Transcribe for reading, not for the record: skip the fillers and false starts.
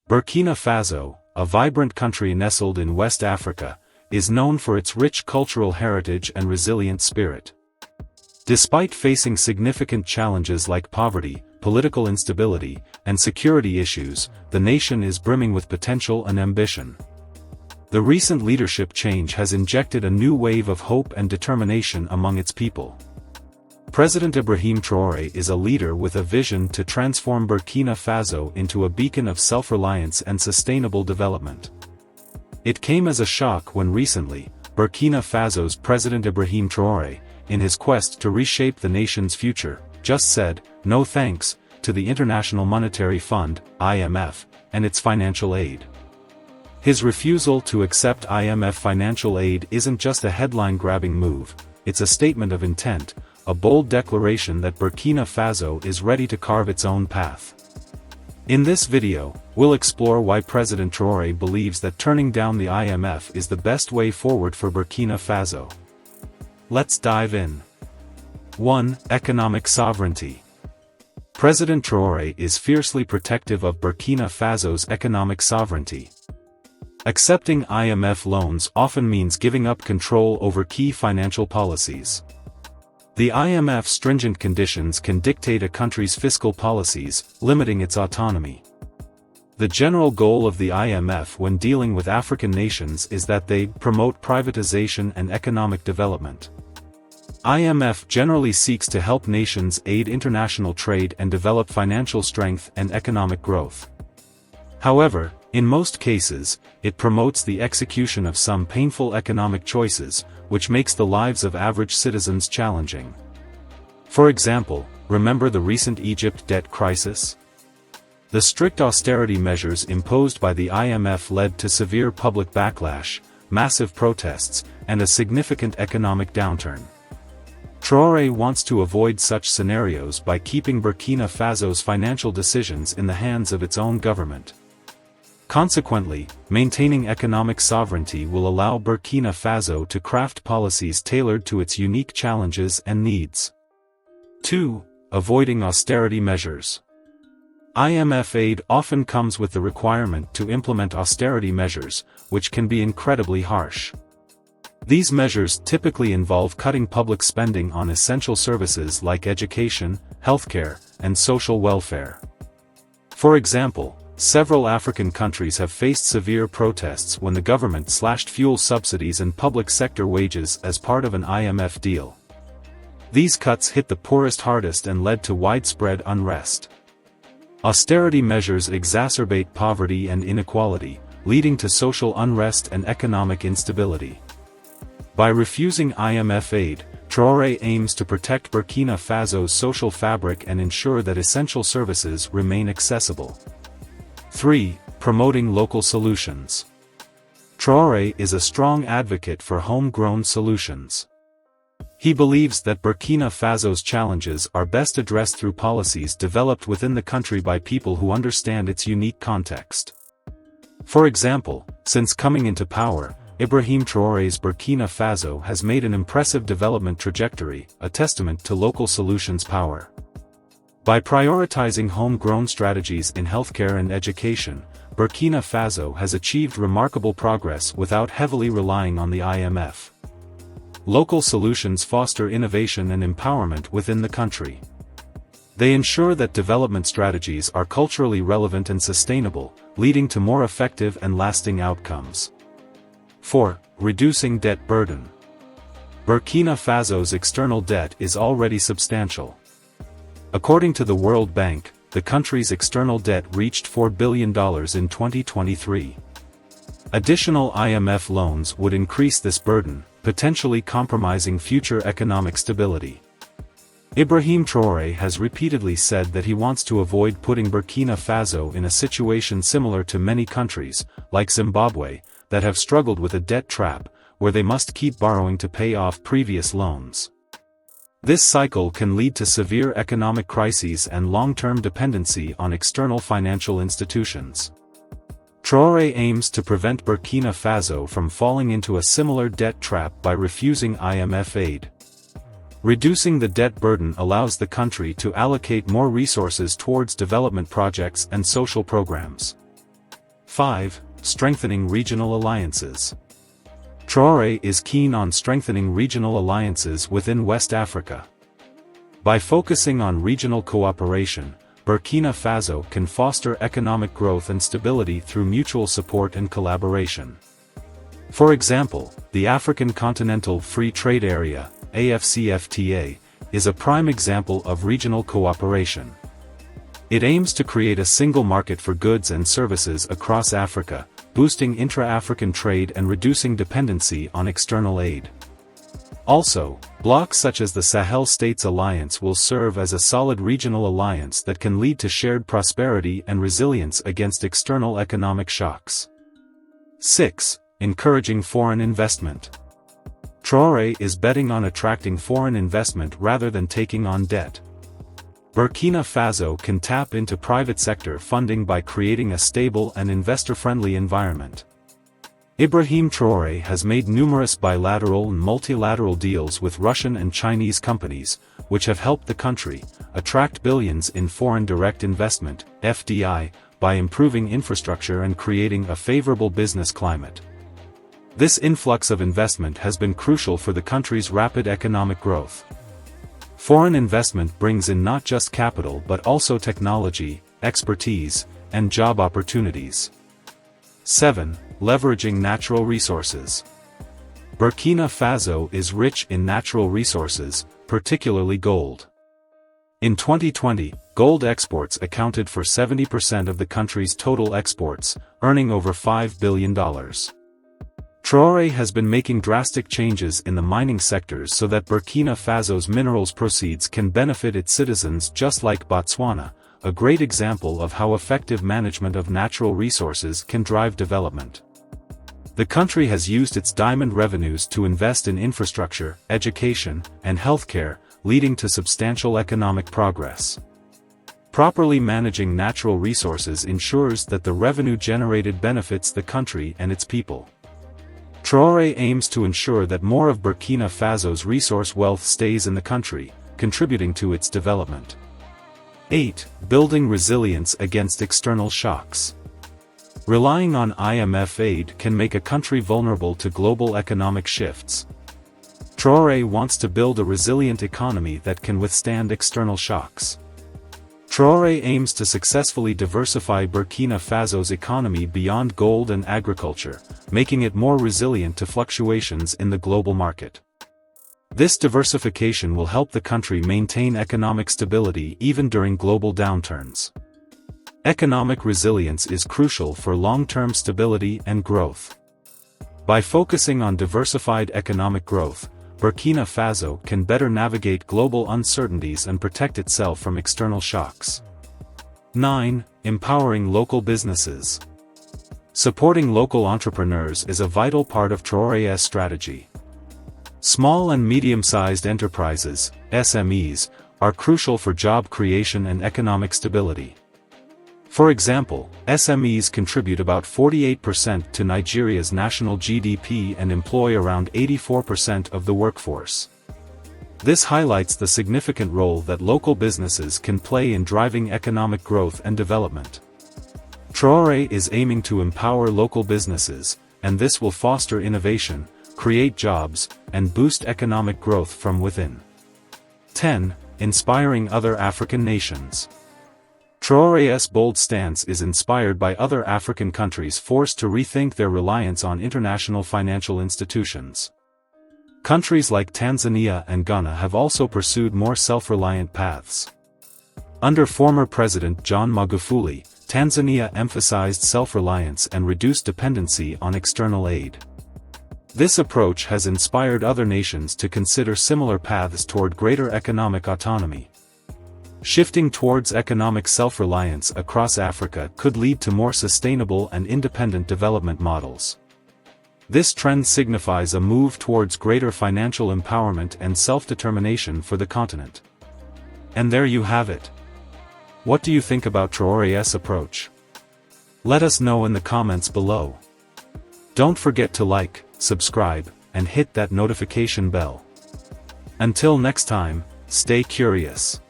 Burkina Faso, a vibrant country nestled in West Africa, is known for its rich cultural heritage and resilient spirit. Despite facing significant challenges like poverty, political instability, and security issues, the nation is brimming with potential and ambition. The recent leadership change has injected a new wave of hope and determination among its people. President Ibrahim Traoré is a leader with a vision to transform Burkina Faso into a beacon of self-reliance and sustainable development. It came as a shock when recently, Burkina Faso's President Ibrahim Traoré, in his quest to reshape the nation's future, just said, "No thanks," to the International Monetary Fund, IMF, and its financial aid. His refusal to accept IMF financial aid isn't just a headline-grabbing move, it's a statement of intent, a bold declaration that Burkina Faso is ready to carve its own path. In this video, we'll explore why President Traoré believes that turning down the IMF is the best way forward for Burkina Faso. Let's dive in. 1. Economic sovereignty. President Traoré is fiercely protective of Burkina Faso's economic sovereignty. Accepting IMF loans often means giving up control over key financial policies. The IMF's stringent conditions can dictate a country's fiscal policies, limiting its autonomy. The general goal of the IMF when dealing with African nations is that they promote privatization and economic development. IMF generally seeks to help nations aid international trade and develop financial strength and economic growth. However, in most cases, it promotes the execution of some painful economic choices, which makes the lives of average citizens challenging. For example, remember the recent Egypt debt crisis? The strict austerity measures imposed by the IMF led to severe public backlash, massive protests, and a significant economic downturn. Traoré wants to avoid such scenarios by keeping Burkina Faso's financial decisions in the hands of its own government. Consequently, maintaining economic sovereignty will allow Burkina Faso to craft policies tailored to its unique challenges and needs. 2. Avoiding austerity measures. IMF aid often comes with the requirement to implement austerity measures, which can be incredibly harsh. These measures typically involve cutting public spending on essential services like education, healthcare, and social welfare. For example, several African countries have faced severe protests when the government slashed fuel subsidies and public sector wages as part of an IMF deal. These cuts hit the poorest hardest and led to widespread unrest. Austerity measures exacerbate poverty and inequality, leading to social unrest and economic instability. By refusing IMF aid, Traoré aims to protect Burkina Faso's social fabric and ensure that essential services remain accessible. 3. Promoting local solutions. Traoré is a strong advocate for homegrown solutions. He believes that Burkina Faso's challenges are best addressed through policies developed within the country by people who understand its unique context. For example, since coming into power, Ibrahim Traoré's Burkina Faso has made an impressive development trajectory, a testament to local solutions' power. By prioritizing homegrown strategies in healthcare and education, Burkina Faso has achieved remarkable progress without heavily relying on the IMF. Local solutions foster innovation and empowerment within the country. They ensure that development strategies are culturally relevant and sustainable, leading to more effective and lasting outcomes. 4. Reducing debt burden. Burkina Faso's external debt is already substantial. According to the World Bank, the country's external debt reached $4 billion in 2023. Additional IMF loans would increase this burden, potentially compromising future economic stability. Ibrahim Traoré has repeatedly said that he wants to avoid putting Burkina Faso in a situation similar to many countries, like Zimbabwe, that have struggled with a debt trap, where they must keep borrowing to pay off previous loans. This cycle can lead to severe economic crises and long-term dependency on external financial institutions. Traoré aims to prevent Burkina Faso from falling into a similar debt trap by refusing IMF aid. Reducing the debt burden allows the country to allocate more resources towards development projects and social programs. 5. Strengthening regional alliances. Traoré is keen on strengthening regional alliances within West Africa. By focusing on regional cooperation, Burkina Faso can foster economic growth and stability through mutual support and collaboration. For example, the African Continental Free Trade Area, AFCFTA, is a prime example of regional cooperation. It aims to create a single market for goods and services across Africa, boosting intra-African trade and reducing dependency on external aid. Also, blocs such as the Sahel States Alliance will serve as a solid regional alliance that can lead to shared prosperity and resilience against external economic shocks. 6. Encouraging foreign investment. Traoré is betting on attracting foreign investment rather than taking on debt. Burkina Faso can tap into private sector funding by creating a stable and investor-friendly environment. Ibrahim Traoré has made numerous bilateral and multilateral deals with Russian and Chinese companies, which have helped the country attract billions in foreign direct investment, FDI, by improving infrastructure and creating a favorable business climate. This influx of investment has been crucial for the country's rapid economic growth. Foreign investment brings in not just capital but also technology, expertise, and job opportunities. 7. Leveraging natural resources. Burkina Faso is rich in natural resources, particularly gold. In 2020, gold exports accounted for 70% of the country's total exports, earning over $5 billion. Traoré has been making drastic changes in the mining sectors so that Burkina Faso's minerals proceeds can benefit its citizens, just like Botswana, a great example of how effective management of natural resources can drive development. The country has used its diamond revenues to invest in infrastructure, education, and healthcare, leading to substantial economic progress. Properly managing natural resources ensures that the revenue generated benefits the country and its people. Traoré aims to ensure that more of Burkina Faso's resource wealth stays in the country, contributing to its development. 8. Building resilience against external shocks. Relying on IMF aid can make a country vulnerable to global economic shifts. Traoré wants to build a resilient economy that can withstand external shocks. Traoré aims to successfully diversify Burkina Faso's economy beyond gold and agriculture, making it more resilient to fluctuations in the global market. This diversification will help the country maintain economic stability even during global downturns. Economic resilience is crucial for long-term stability and growth. By focusing on diversified economic growth, Burkina Faso can better navigate global uncertainties and protect itself from external shocks. 9. Empowering local businesses. Supporting local entrepreneurs is a vital part of Traoré's strategy. Small and medium-sized enterprises, SMEs, are crucial for job creation and economic stability. For example, SMEs contribute about 48% to Nigeria's national GDP and employ around 84% of the workforce. This highlights the significant role that local businesses can play in driving economic growth and development. Traoré is aiming to empower local businesses, and this will foster innovation, create jobs, and boost economic growth from within. 10. Inspiring other African nations. Traoré's bold stance is inspired by other African countries forced to rethink their reliance on international financial institutions. Countries like Tanzania and Ghana have also pursued more self-reliant paths. Under former President John Magufuli, Tanzania emphasized self-reliance and reduced dependency on external aid. This approach has inspired other nations to consider similar paths toward greater economic autonomy. Shifting towards economic self-reliance across Africa could lead to more sustainable and independent development models. This trend signifies a move towards greater financial empowerment and self-determination for the continent. And there you have it. What do you think about Traoré's approach? Let us know in the comments below. Don't forget to like, subscribe, and hit that notification bell. Until next time, stay curious.